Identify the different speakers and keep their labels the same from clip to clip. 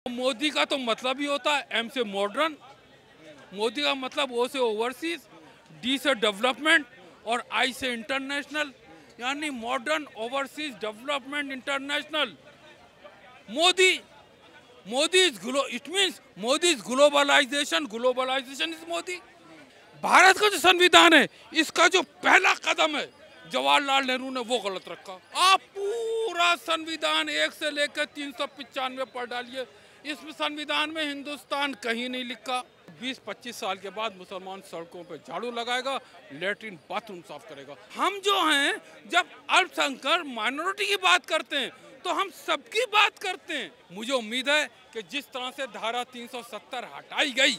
Speaker 1: मोदी का तो मतलब ही होता है एम से मॉडर्न, मोदी का मतलब ओ से ओवरसीज, डी से डेवलपमेंट और आई से इंटरनेशनल, यानी modern, overseas, development, international. Modi Modi is it means Modi is globalisation, globalisation is Modi. Bharat का जो संविधान है, इसका जो पहला कदम है जवाहरलाल नेहरू ने वो गलत रखा। आप पूरा संविधान 1 से लेकर 395 पढ़ डालिए, इसमें संविधान में हिंदुस्तान कहीं नहीं लिखा। 20-25 साल के बाद मुसलमान सड़कों पे झाड़ू लगाएगा, लेटरिन बाथरूम साफ करेगा। हम जो हैं, जब अल्पसंख्यक माइनॉरिटी की बात करते हैं तो हम सबकी बात करते हैं। मुझे उम्मीद है कि जिस तरह से धारा 370 हटाई गई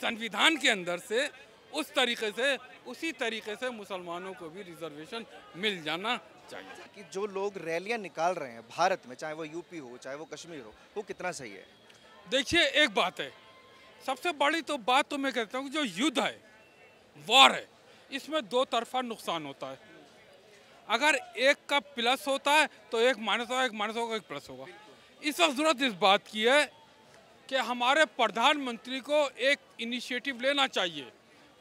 Speaker 1: संविधान के अंदर से, उसी तरीके से मुसलमानों को भी रिजर्वेशन मिल जाना चाहिए।
Speaker 2: कि जो लोग रैलियां निकाल रहे हैं भारत में, चाहे वो यूपी हो चाहे वो कश्मीर हो, वो कितना सही है?
Speaker 1: देखिए, एक बात है, सबसे बड़ी तो बात तो मैं कहता हूँ, जो युद्ध है, वॉर है, इसमें दो तरफा नुकसान होता है। अगर एक का प्लस होता है तो एक माइनस होगा, एक माइनस होगा, एक प्लस होगा। इस वक्त जरूरत इस बात की है कि हमारे प्रधानमंत्री को एक इनिशिएटिव लेना चाहिए।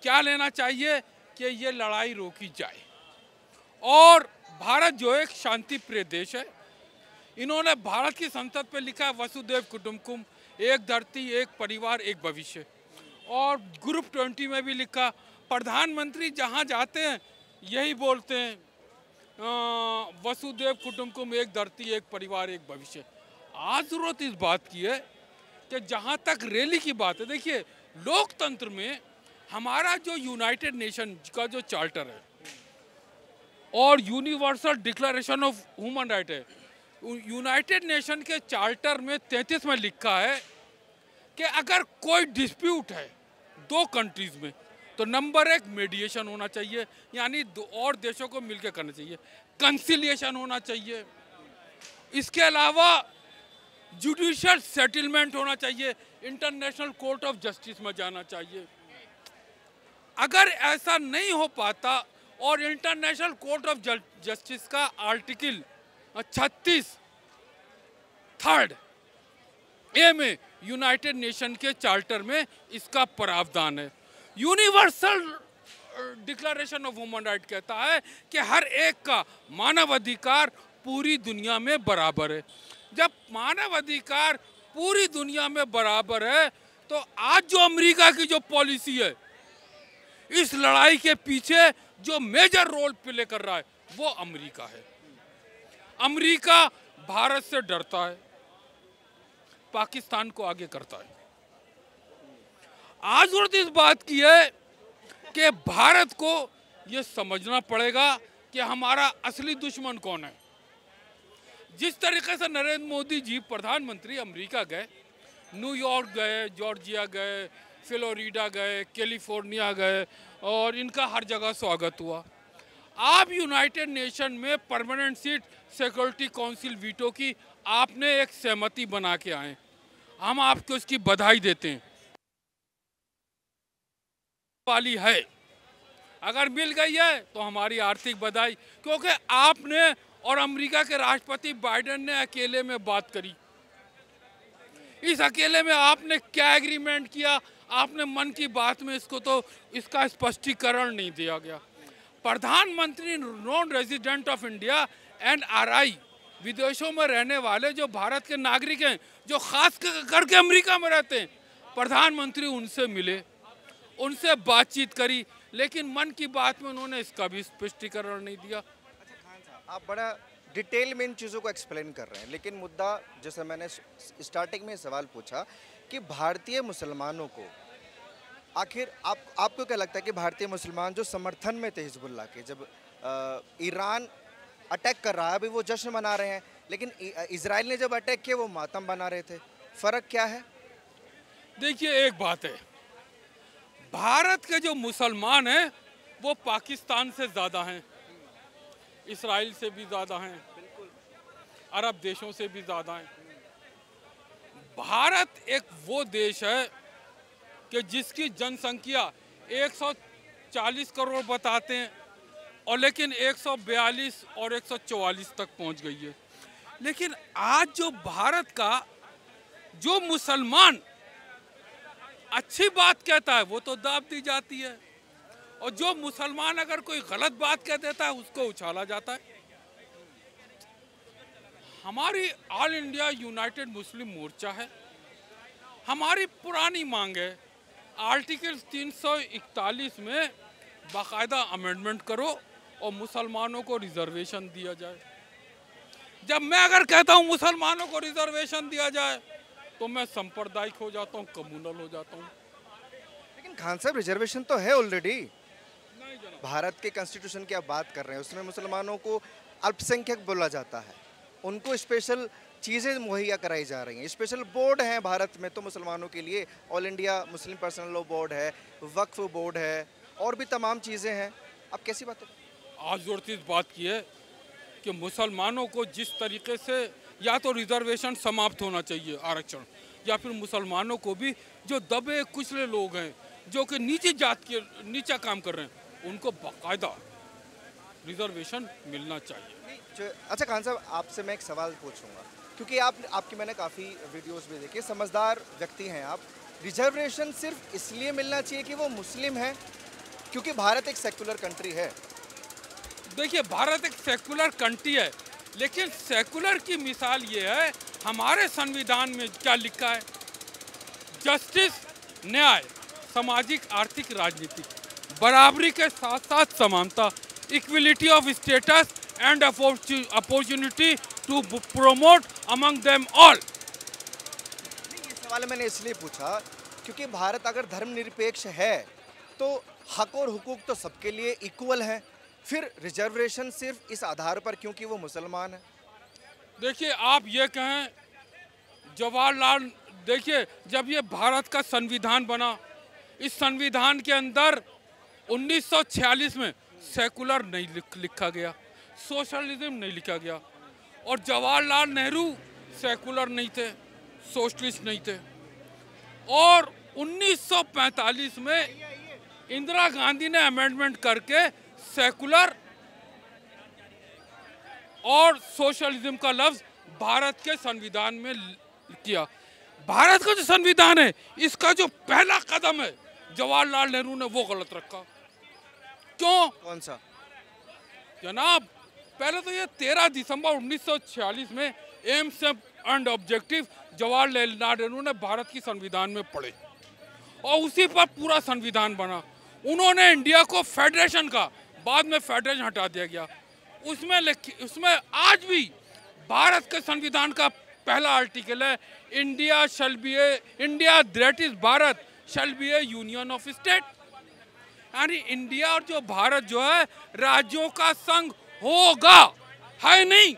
Speaker 1: क्या लेना चाहिए? कि ये लड़ाई रोकी जाए। और भारत जो एक शांति प्रिय देश है, इन्होंने भारत की संसद पे लिखा है वसुदेव कुटुंबकम, एक धरती, एक परिवार, एक भविष्य। और ग्रुप 20 में भी लिखा, प्रधानमंत्री जहाँ जाते हैं यही बोलते हैं, वसुदेव कुटुंबकम, एक धरती, एक परिवार, एक भविष्य। आज जरूरत इस बात की है कि जहाँ तक रैली की बात है, देखिए, लोकतंत्र में हमारा जो यूनाइटेड नेशन का जो चार्टर है और universal declaration of human right है, यूनाइटेड नेशन के चार्टर में 33 में लिखा है कि अगर कोई डिस्प्यूट है दो कंट्रीज में तो नंबर 1 मीडिएशन होना चाहिए, यानी दो और देशों को मिलकर करना चाहिए, कंसिलिएशन होना चाहिए। इसके अलावा जुडिशियल सेटलमेंट होना चाहिए, इंटरनेशनल कोर्ट ऑफ जस्टिस में जाना चाहिए। अगर ऐसा नहीं हो पाता और इंटरनेशनल कोर्ट ऑफ जस्टिस का आर्टिकल 36 3rd ए में यूनाइटेड नेशन के चार्टर में इसका प्रावधान है। Universal declaration of human right कहता है कि हर एक का मानव अधिकार पूरी दुनिया में बराबर है। जब मानव अधिकार पूरी दुनिया में बराबर है तो आज जो अमेरिका की जो पॉलिसी है, इस लड़ाई के पीछे जो मेजर रोल प्ले कर रहा है वो अमेरिका है। अमेरिका भारत से डरता है, पाकिस्तान को आगे करता है। आज जरूरत इस बात की है कि भारत को यह समझना पड़ेगा कि हमारा असली दुश्मन कौन है। जिस तरीके से नरेंद्र मोदी जी प्रधानमंत्री अमेरिका गए, न्यूयॉर्क गए, जॉर्जिया गए, फ्लोरिडा गए, कैलिफोर्निया गए और इनका हर जगह स्वागत हुआ। आप यूनाइटेड नेशन में permanent seat security council veto की आपने एक सहमति बना के आए, हम आपको इसकी बधाई देते हैं। वाली है, अगर मिल गई है तो हमारी आर्थिक बधाई, क्योंकि आपने और अमेरिका के राष्ट्रपति बाइडेन ने अकेले में बात करी। इस अकेले में आपने क्या एग्रीमेंट किया, आपने मन की बात में इसका स्पष्टीकरण नहीं दिया गया। प्रधानमंत्री non resident of India NRI, विदेशों में रहने वाले जो भारत के नागरिक हैं, जो खास करके अमेरिका में रहते हैं, प्रधानमंत्री उनसे मिले, उनसे बातचीत करी, लेकिन मन की बात में उन्होंने इसका भी स्पष्टीकरण नहीं दिया।
Speaker 2: अच्छा खान साहब, आप बड़ा डिटेल में इन चीज़ों को एक्सप्लेन कर रहे हैं, लेकिन मुद्दा जैसे मैंने स्टार्टिंग में सवाल पूछा कि भारतीय मुसलमानों को आखिर आपको क्या लगता है कि भारतीय मुसलमान जो समर्थन में थे हिजबुल्लाह के, जब ईरान अटैक कर रहा है, अभी वो जश्न मना रहे हैं, लेकिन इजराइल ने जब अटैक किया वो मातम बना रहे थे, फ़र्क क्या है?
Speaker 1: देखिए, एक बात है, भारत के जो मुसलमान हैं वो पाकिस्तान से ज़्यादा हैं, इजराइल से भी ज़्यादा हैं, अरब देशों से भी ज़्यादा हैं। भारत एक वो देश है कि जिसकी जनसंख्या 140 करोड़ बताते हैं और लेकिन 142 और 144 तक पहुंच गई है। लेकिन आज जो भारत का जो मुसलमान अच्छी बात कहता है वो तो दाब दी जाती है, और जो मुसलमान अगर कोई गलत बात कह देता है उसको उछाला जाता है। हमारी ऑल इंडिया यूनाइटेड मुस्लिम मोर्चा है, हमारी पुरानी मांग है आर्टिकल 341 में बाकायदा अमेंडमेंट करो और मुसलमानों को रिजर्वेशन दिया जाए। जब मैं अगर कहता हूँ मुसलमानों को रिजर्वेशन दिया जाए तो मैं सांप्रदायिक हो जाता हूँ, कम्युनल हो जाता हूँ।
Speaker 2: लेकिन खान साहब रिजर्वेशन तो है ऑलरेडी, भारत के कॉन्स्टिट्यूशन की आप बात कर रहे हैं, उसमें मुसलमानों को अल्पसंख्यक बोला जाता है, उनको स्पेशल चीज़ें मुहैया कराई जा रही हैं, स्पेशल बोर्ड हैं भारत में तो मुसलमानों के लिए, all India Muslim personal law board है, वक्फ बोर्ड है, और भी तमाम चीज़ें हैं। आप कैसी बात है?
Speaker 1: आज ज़रूरत इस बात की है कि मुसलमानों को जिस तरीके से या तो रिजर्वेशन समाप्त होना चाहिए आरक्षण, या फिर मुसलमानों को भी जो दबे कुचले लोग हैं जो कि नीचे जात के नीचा काम कर रहे हैं उनको बाकायदा रिजर्वेशन मिलना चाहिए।
Speaker 2: अच्छा खान साहब, आपसे मैं एक सवाल पूछूंगा, क्योंकि आपकी मैंने काफ़ी वीडियोस भी देखी, समझदार व्यक्ति हैं आप। रिजर्वेशन सिर्फ इसलिए मिलना चाहिए कि वो मुस्लिम है, क्योंकि भारत एक सेकुलर कंट्री है?
Speaker 1: देखिए, भारत एक सेकुलर कंट्री है, लेकिन सेकुलर की मिसाल ये है हमारे संविधान में क्या लिखा है, जस्टिस, न्याय, सामाजिक, आर्थिक, राजनीतिक, बराबरी के साथ साथ समानता, equality of status and opportunity to promote among them all.
Speaker 2: ये सवाल मैंने इसलिए पूछा क्योंकि भारत अगर धर्मनिरपेक्ष है तो हक और हुकूक तो सबके लिए इक्वल है, फिर रिजर्वेशन सिर्फ इस आधार पर क्योंकि वो मुसलमान है?
Speaker 1: देखिए, आप ये कहें जवाहरलाल, देखिए जब ये भारत का संविधान बना, इस संविधान के अंदर 1946 में सेकुलर नहीं लिखा गया, सोशलिज्म नहीं लिखा गया, और जवाहरलाल नेहरू सेकुलर नहीं थे, सोशलिस्ट नहीं थे। और 1945 में इंदिरा गांधी ने अमेंडमेंट करके सेकुलर और सोशलिज्म का लफ्ज भारत के संविधान में किया। भारत का जो संविधान है इसका जो पहला कदम है जवाहरलाल नेहरू ने वो गलत रखा। क्यों?
Speaker 2: कौन सा?
Speaker 1: जनाब, पहले तो ये 13 दिसंबर 1946 में AIIMS and objective Jawaharlal Nehru ने भारत की संविधान में पढ़े और उसी पर पूरा संविधान बना। उन्होंने इंडिया को फेडरेशन का, बाद में फेडरेशन हटा दिया गया, उसमें आज भी भारत के संविधान का पहला आर्टिकल है, India that is Bharat shall be A union of state. यानी इंडिया और जो भारत जो है राज्यों का संघ होगा, है नहीं।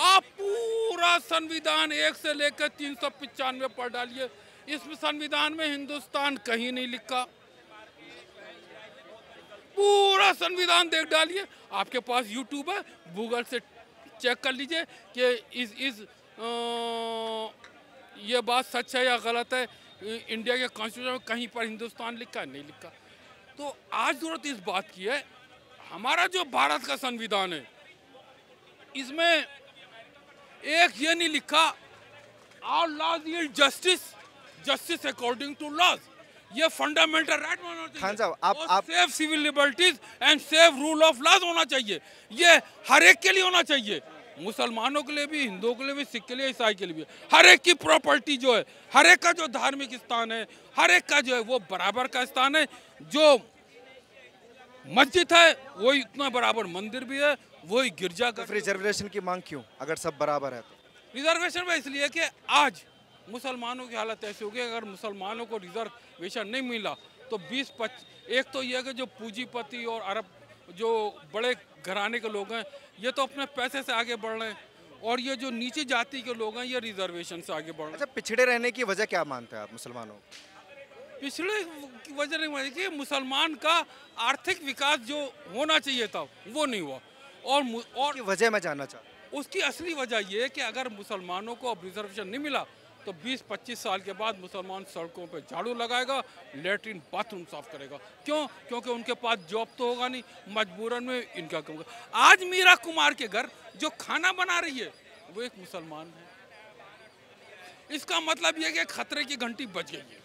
Speaker 1: आप पूरा संविधान 1 से लेकर 395 पढ़ डालिए, इस संविधान में हिंदुस्तान कहीं नहीं लिखा। पूरा संविधान देख डालिए, आपके पास यूट्यूब है, गूगल से चेक कर लीजिए कि ये बात सच है या गलत है, इंडिया के कॉन्स्टिट्यूशन में कहीं पर हिंदुस्तान लिखा है, नहीं लिखा। तो आज जरूरत इस बात की है, हमारा जो भारत का संविधान है इसमें एक ये नहीं लिखा all laws yield justice according to laws. ये फंडामेंटल राइट होना चाहिए।
Speaker 2: खान साहब, आप
Speaker 1: safe civil liberties and safe rule of laws होना चाहिए। ये हर एक के लिए होना चाहिए, मुसलमानों के लिए भी, हिंदुओं के लिए भी, सिख के लिए, ईसाई के लिए भी। हर एक की प्रॉपर्टी जो है, हर एक का जो धार्मिक स्थान है, हर एक का जो है वो बराबर का स्थान है। जो मस्जिद है वही उतना बराबर मंदिर भी है, वही गिरजाघर।
Speaker 2: तो रिजर्वेशन की मांग क्यों, अगर सब बराबर है तो?
Speaker 1: रिजर्वेशन में इसलिए कि आज मुसलमानों की हालत ऐसी होगी, अगर मुसलमानों को रिजर्वेशन नहीं मिला तो 20-25, एक तो यह कि जो पूंजीपति और अरब जो बड़े घराने के लोग हैं ये तो अपने पैसे से आगे बढ़ रहे हैं, और ये जो नीचे जाति के लोग हैं ये रिजर्वेशन से आगे बढ़ रहे हैं।
Speaker 2: अच्छा, पिछड़े रहने की वजह क्या मानते हैं आप मुसलमानों?
Speaker 1: पिछले की वजह नहीं मानी कि मुसलमान का आर्थिक विकास जो होना चाहिए था वो नहीं हुआ, और
Speaker 2: वजह मैं जानना चाहता हूँ।
Speaker 1: उसकी असली वजह ये है कि अगर मुसलमानों को अब रिजर्वेशन नहीं मिला तो 20-25 साल के बाद मुसलमान सड़कों पे झाड़ू लगाएगा, लेटरिन बाथरूम साफ करेगा। क्यों? क्योंकि उनके पास जॉब तो होगा नहीं, मजबूरन में इनका कम होगा। आज मीरा कुमार के घर जो खाना बना रही है वो एक मुसलमान है। इसका मतलब ये कि खतरे की घंटी बज गई है।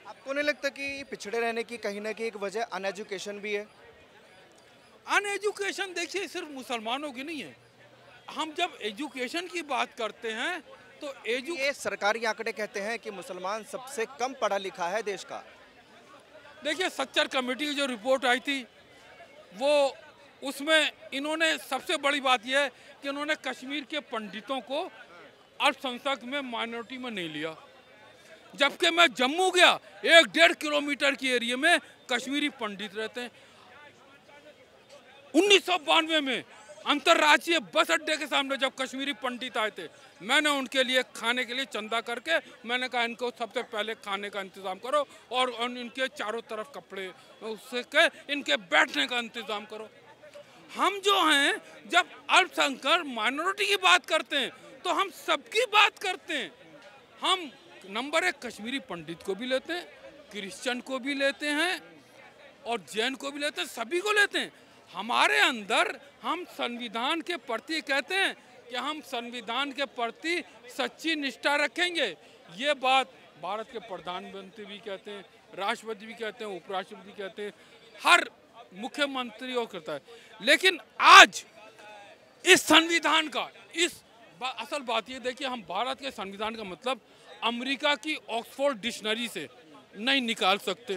Speaker 2: आपको नहीं लगता कि पिछड़े रहने की कहीं ना कहीं एक वजह अनएजुकेशन भी है?
Speaker 1: अनएजुकेशन देखिए सिर्फ मुसलमानों की नहीं है। हम जब एजुकेशन की बात करते हैं तो
Speaker 2: ये सरकारी आंकड़े कहते हैं कि मुसलमान सबसे कम पढ़ा लिखा है देश का।
Speaker 1: देखिए सच्चर कमेटी की जो रिपोर्ट आई थी वो, उसमें इन्होंने सबसे बड़ी बात यह है कि उन्होंने कश्मीर के पंडितों को अल्पसंख्यक में माइनॉरिटी में नहीं लिया। जबकि मैं जम्मू गया, 1-1.5 किलोमीटर की एरिया में कश्मीरी पंडित रहते हैं। 1992 में अंतर्राष्ट्रीय बस अड्डे के सामने जब कश्मीरी पंडित आए थे, मैंने उनके लिए खाने के लिए चंदा करके मैंने कहा इनको सबसे पहले खाने का इंतज़ाम करो और इनके चारों तरफ कपड़े उससे के इनके बैठने का इंतज़ाम करो। हम जो हैं जब अल्पसंख्यक माइनॉरिटी की बात करते हैं तो हम सबकी बात करते हैं। हम नंबर 1 कश्मीरी पंडित को भी लेते हैं, क्रिश्चियन को भी लेते हैं और जैन को भी लेते हैं, सभी को लेते हैं। हमारे अंदर हम संविधान के प्रति कहते हैं कि हम संविधान के प्रति सच्ची निष्ठा रखेंगे। ये बात भारत के प्रधानमंत्री भी कहते हैं, राष्ट्रपति भी कहते हैं, उपराष्ट्रपति कहते हैं, हर मुख्यमंत्री और करता है। लेकिन आज इस संविधान का असल बात ये देखिए, हम भारत के संविधान का मतलब अमेरिका की ऑक्सफोर्ड डिक्शनरी से नहीं निकाल सकते,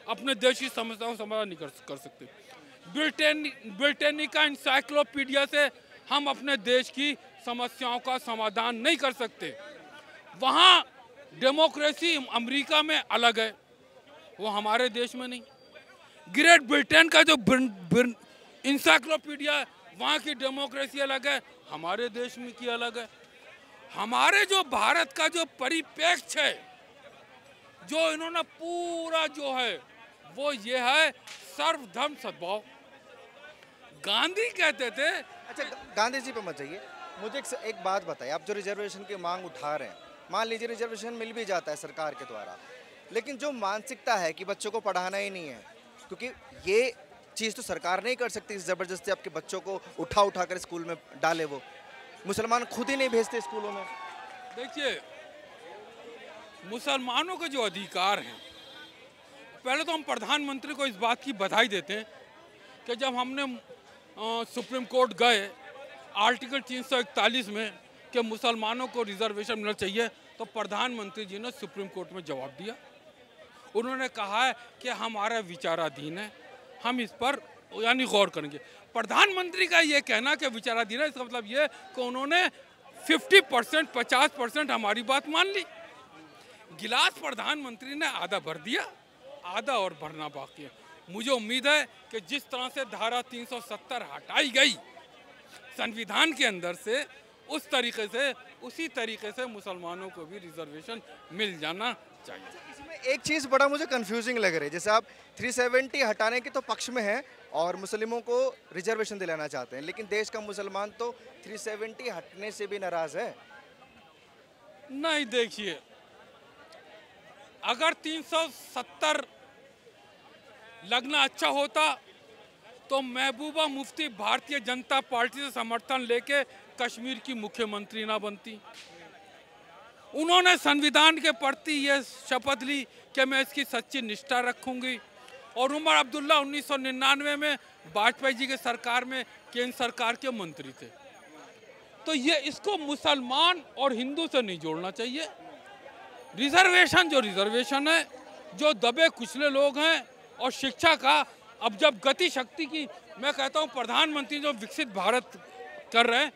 Speaker 1: अपने देश की समस्याओं का समाधान नहीं कर सकते। ब्रिटेनिका इंसाइक्लोपीडिया से हम अपने देश की समस्याओं का समाधान नहीं कर सकते। वहाँ डेमोक्रेसी अमेरिका में अलग है, वो हमारे देश में नहीं। ग्रेट ब्रिटेन का जो इंसाइक्लोपीडिया है, वहाँ की डेमोक्रेसी अलग है, हमारे देश में की अलग है। हमारे जो भारत का जो परिप्रेक्ष्य है, जो इन्होंने पूरा जो है वो ये है सर्वधर्म सद्भाव। गांधी कहते थे।
Speaker 2: अच्छा, गांधी जी पे मत जाइए, मुझे एक बात बताइए। आप जो रिजर्वेशन की मांग उठा रहे हैं, मान लीजिए रिजर्वेशन मिल भी जाता है सरकार के द्वारा, लेकिन जो मानसिकता है कि बच्चों को पढ़ाना ही नहीं है, क्योंकि ये चीज़ तो सरकार नहीं कर सकती ज़बरदस्ती आपके बच्चों को उठा कर स्कूल में डाले। वो मुसलमान खुद ही नहीं भेजते स्कूलों में।
Speaker 1: देखिए मुसलमानों के जो अधिकार हैं, पहले तो हम प्रधानमंत्री को इस बात की बधाई देते हैं कि जब हमने सुप्रीम कोर्ट गए आर्टिकल 341 में कि मुसलमानों को रिजर्वेशन मिलना चाहिए, तो प्रधानमंत्री जी ने सुप्रीम कोर्ट में जवाब दिया। उन्होंने कहा है कि हमारा विचाराधीन है, हम इस पर यानी गौर करेंगे। प्रधानमंत्री का ये कहना कि विचाराधीन है, इसका मतलब ये कि उन्होंने 50% 50% हमारी बात मान ली। गिलास प्रधानमंत्री ने आधा भर दिया, आधा और भरना बाकी है। मुझे उम्मीद है कि जिस तरह से धारा 370 हटाई गई संविधान के अंदर से, उसी तरीके से मुसलमानों को भी रिजर्वेशन मिल जाना चाहिए।
Speaker 2: इसमें एक चीज़ बड़ा मुझे कंफ्यूजिंग लग रही है, जैसे आप 370 हटाने के तो पक्ष में हैं और मुस्लिमों को रिजर्वेशन दिलाना चाहते हैं, लेकिन देश का मुसलमान तो 370 हटने से भी नाराज है।
Speaker 1: नहीं, देखिए अगर 370 लगना अच्छा होता तो महबूबा मुफ्ती भारतीय जनता पार्टी से समर्थन लेके कश्मीर की मुख्यमंत्री ना बनती। उन्होंने संविधान के प्रति ये शपथ ली कि मैं इसकी सच्ची निष्ठा रखूंगी। और उमर अब्दुल्ला 1999 में वाजपेयी जी के सरकार में केंद्र सरकार के मंत्री थे। तो ये इसको मुसलमान और हिंदू से नहीं जोड़ना चाहिए। रिजर्वेशन जो रिजर्वेशन है, जो दबे कुचले लोग हैं, और शिक्षा का अब जब गति शक्ति की, मैं कहता हूँ प्रधानमंत्री जो विकसित भारत कर रहे हैं,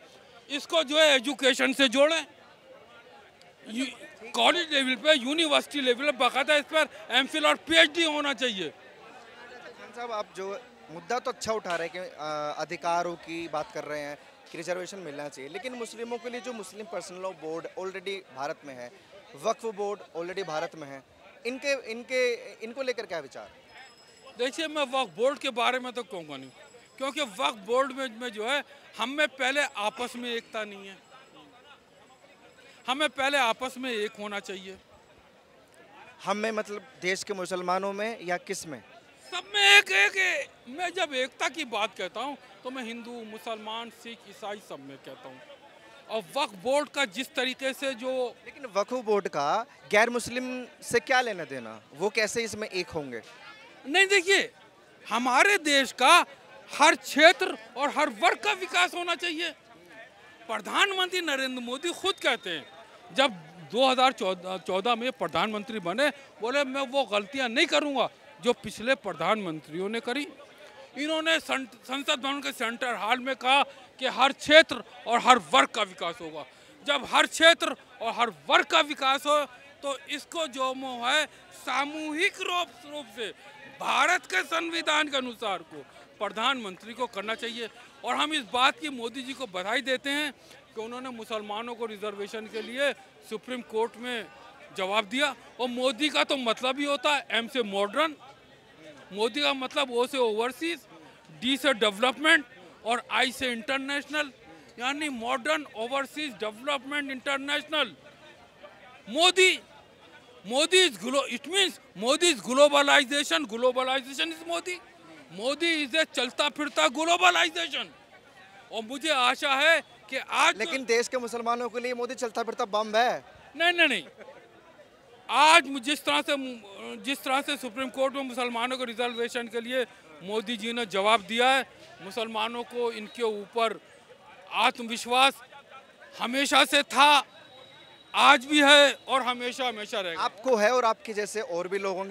Speaker 1: इसको जो है एजुकेशन से जोड़ें। कॉलेज लेवल पे, यूनिवर्सिटी लेवल पे बाकायदा इस पर एमफिल और पीएचडी होना चाहिए।
Speaker 2: खान साहब, आप जो मुद्दा तो अच्छा उठा रहे हैं कि अधिकारों की बात कर रहे हैं कि रिजर्वेशन मिलना चाहिए, लेकिन मुस्लिमों के लिए जो Muslim personal law board already Bharat में है, वक्फ बोर्ड ऑलरेडी भारत में है, इनको लेकर क्या विचार?
Speaker 1: देखिए मैं वक्फ बोर्ड के बारे में तो कहूँगा नहीं, क्योंकि वक्फ बोर्ड में जो है हम में पहले आपस में एकता नहीं है। हमें पहले आपस में एक होना चाहिए।
Speaker 2: हम में मतलब देश के मुसलमानों में या किस में?
Speaker 1: सब में एक। मैं जब एकता की बात कहता हूँ तो मैं हिंदू, मुसलमान, सिख, ईसाई सब में कहता हूँ। और वक्फ बोर्ड का जिस तरीके से जो,
Speaker 2: लेकिन वक्फ बोर्ड का गैर मुस्लिम से क्या लेना देना, वो कैसे इसमें एक होंगे?
Speaker 1: नहीं देखिए, हमारे देश का हर क्षेत्र और हर वर्ग का विकास होना चाहिए। प्रधानमंत्री नरेंद्र मोदी खुद कहते हैं, जब 2014 में प्रधानमंत्री बने, बोले मैं वो गलतियां नहीं करूंगा जो पिछले प्रधानमंत्रियों ने करी। इन्होंने संसद भवन के सेंट्रल हॉल में कहा कि हर क्षेत्र और हर वर्ग का विकास होगा। जब हर क्षेत्र और हर वर्ग का विकास हो तो इसको जो है सामूहिक रूप से भारत के संविधान के अनुसार को प्रधानमंत्री को करना चाहिए। और हम इस बात की मोदी जी को बधाई देते हैं कि उन्होंने मुसलमानों को रिजर्वेशन के लिए सुप्रीम कोर्ट में जवाब दिया। और मोदी का तो मतलब ही होता है एम से मॉडर्न, मोदी का मतलब ओ से ओवरसीज, डी से डेवलपमेंट और आई से इंटरनेशनल, यानी modern, overseas, development, international. Modi is it means Modi is globalisation, globalisation is Modi is a चलता फिरता ग्लोबलाइजेशन। और मुझे आशा है कि आज,
Speaker 2: लेकिन देश के मुसलमानों के लिए मोदी चलता फिरता बम है।
Speaker 1: नहीं, आज जिस तरह से सुप्रीम कोर्ट में मुसलमानों को रिजर्वेशन के लिए मोदी जी ने जवाब दिया है, मुसलमानों को इनके ऊपर आत्मविश्वास हमेशा से था, आज भी है और हमेशा रहेगा।
Speaker 2: आपको है और आपके जैसे और भी लोगों के